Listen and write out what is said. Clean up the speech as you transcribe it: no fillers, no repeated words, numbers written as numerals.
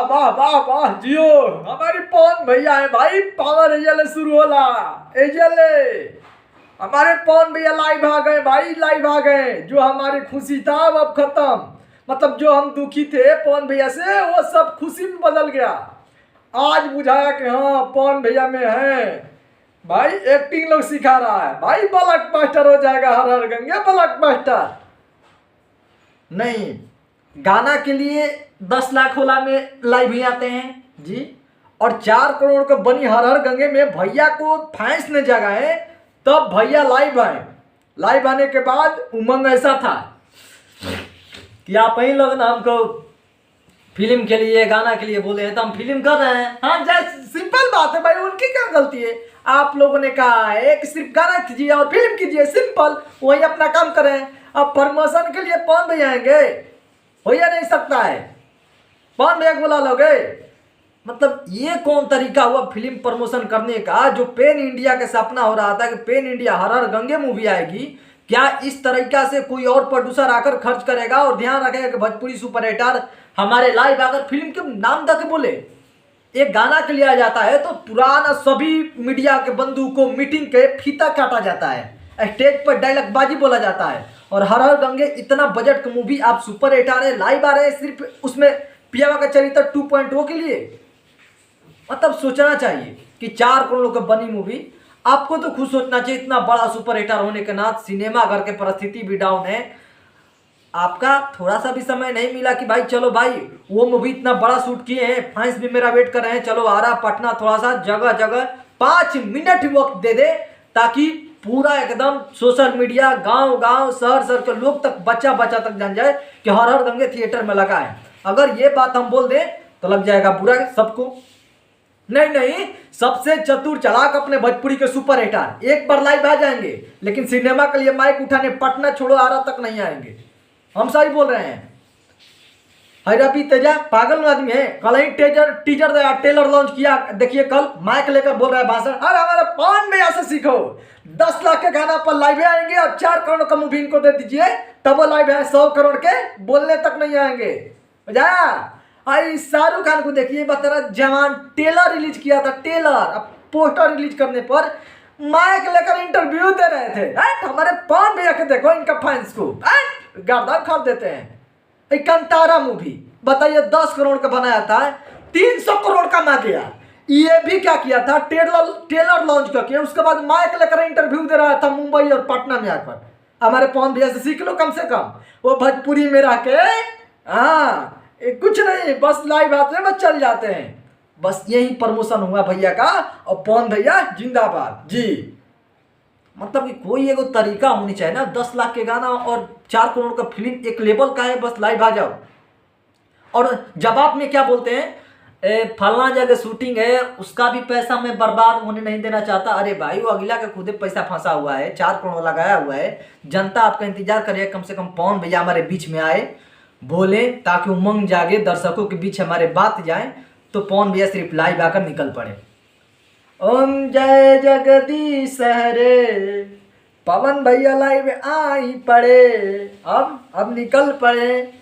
वाह वाह वाह वाह जियो हमारी पवन भैया है भाई। पावर एजले शुरू होला एजले हमारे पवन भैया लाइव आ गए भाई, लाइव आ गए। जो हमारी खुशी था वो अब खत्म, मतलब जो हम दुखी थे पवन भैया से वो सब खुशी में बदल गया। आज बुझाया कि हाँ पवन भैया में है भाई, एक्टिंग लोग सिखा रहा है भाई। ब्लॉक मास्टर हो जाएगा हर हर गंगे ब्लॉक मास्टर। नहीं, गाना के लिए 10 लाख होला में लाइव ही आते हैं जी, और 4 करोड़ का बनी हर हर गंगे में भैया को फैंस ने जगाए, तब भैया लाइव आए। लाइव आने के बाद उमंग ऐसा था कि आप ही लोग ना हमको फिल्म के लिए गाना के लिए बोले हैं तो हम फिल्म कर रहे हैं। हाँ जैसे सिंपल बात है भाई, उनकी क्या गलती है। आप लोगों ने कहा है कि सिर्फ गाना कीजिए और फिल्म कीजिए, सिंपल, वही अपना काम करें। अब प्रमोशन के लिए पवन भैया आएंगे, हो या नहीं सकता है, पवन भैया को बुला लोगे। मतलब ये कौन तरीका हुआ फिल्म प्रमोशन करने का, जो पेन इंडिया का सपना हो रहा था कि पेन इंडिया हर हर गंगे मूवी आएगी। क्या इस तरीका से कोई और प्रोड्यूसर आकर खर्च करेगा और ध्यान रखेगा कि भोजपुरी सुपरस्टार हमारे लाइव आकर फिल्म के नाम तक बोले। एक गाना के लिए आ जाता है तो पुराना सभी मीडिया के बंधु को मीटिंग के फीता काटा जाता है, स्टेज पर डायलॉग बाजी बोला जाता है। और हर हर गंगे इतना बजट का मूवी आप सुपर स्टार है लाइव आ रहे हैं सिर्फ उसमें पियावा का चरित्र 2.0 के लिए। मतलब सोचना चाहिए कि 4 करोड़ का बनी मूवी, आपको तो खुद सोचना चाहिए। इतना बड़ा सुपर स्टार होने के नाते सिनेमा घर के परिस्थिति भी डाउन है, आपका थोड़ा सा भी समय नहीं मिला कि भाई चलो भाई वो मूवी इतना बड़ा शूट किए हैं, फैंस भी मेरा वेट कर रहे हैं, चलो आरा पटना थोड़ा सा जगह जगह 5 मिनट वक्त दे दे, ताकि पूरा एकदम सोशल मीडिया गांव गांव शहर शहर के लोग तक बच्चा बच्चा तक जान जाए कि हर हर गंगे थिएटर में लगा है। अगर ये बात हम बोल दें तो लग जाएगा बुरा सबको। नहीं नहीं, सबसे चतुर चालाक अपने भोजपुरी के सुपर स्टार एक बार लाइव आ जाएंगे, लेकिन सिनेमा के लिए माइक उठाने पटना छोड़ो आरा तक नहीं आएंगे। हम सही बोल रहे हैं। हैरापी तेजा पागल आदमी है, कल ही टीजर टेलर लॉन्च किया, देखिए कल माइक लेकर बोल रहा है भाषण। अरे हमारे पवन भैया से सीखो, 10 लाख के गाना पर लाइव आएंगे और 4 करोड़ का मूवी इनको दे दीजिए, तब वो लाइव है। 100 करोड़ के बोलने तक नहीं आएंगे। आई शाहरुख खान को देखिए, बता रहा जवान टेलर रिलीज किया था, टेलर। अब पोस्टर रिलीज करने पर माइक लेकर इंटरव्यू दे रहे थे। हमारे पवन भैया के देखो, इनका फैंस को गर्दा खा देते हैं। कंतारा मूवी बताइए 10 करोड़ का बनाया था, 300 करोड़ का ना गया। ये भी क्या किया था, टेलर लॉन्च करके उसके बाद माइक लेकर इंटरव्यू दे रहा था मुंबई और पटना में आकर। हमारे पवन भैया से सीख लो कम से कम। वो भोजपुरी में रह के हाँ कुछ नहीं, बस लाइव आते हैं, बस चल जाते हैं। बस यही प्रमोशन हुआ भैया का, और पवन भैया जिंदाबाद जी। मतलब कि कोई एगो तरीका होनी चाहिए ना, 10 लाख के गाना और 4 करोड़ का फिल्म एक लेवल का है, बस लाइव आ जाओ। और जवाब में क्या बोलते हैं, फलना जगह शूटिंग है उसका भी पैसा मैं बर्बाद होने नहीं देना चाहता। अरे भाई वो अगला का खुदे पैसा फंसा हुआ है, 4 करोड़ लगाया हुआ है, जनता आपका इंतजार करे। कम से कम पवन भैया हमारे बीच में आए, बोले, ताकि उमंग जागे, दर्शकों के बीच हमारे बात जाए। तो पवन भैया सिर्फ लाइव आकर निकल पड़े। ओम जय जगदीश हरे, पवन भैया लाइव आई पड़े, अब निकल पड़े।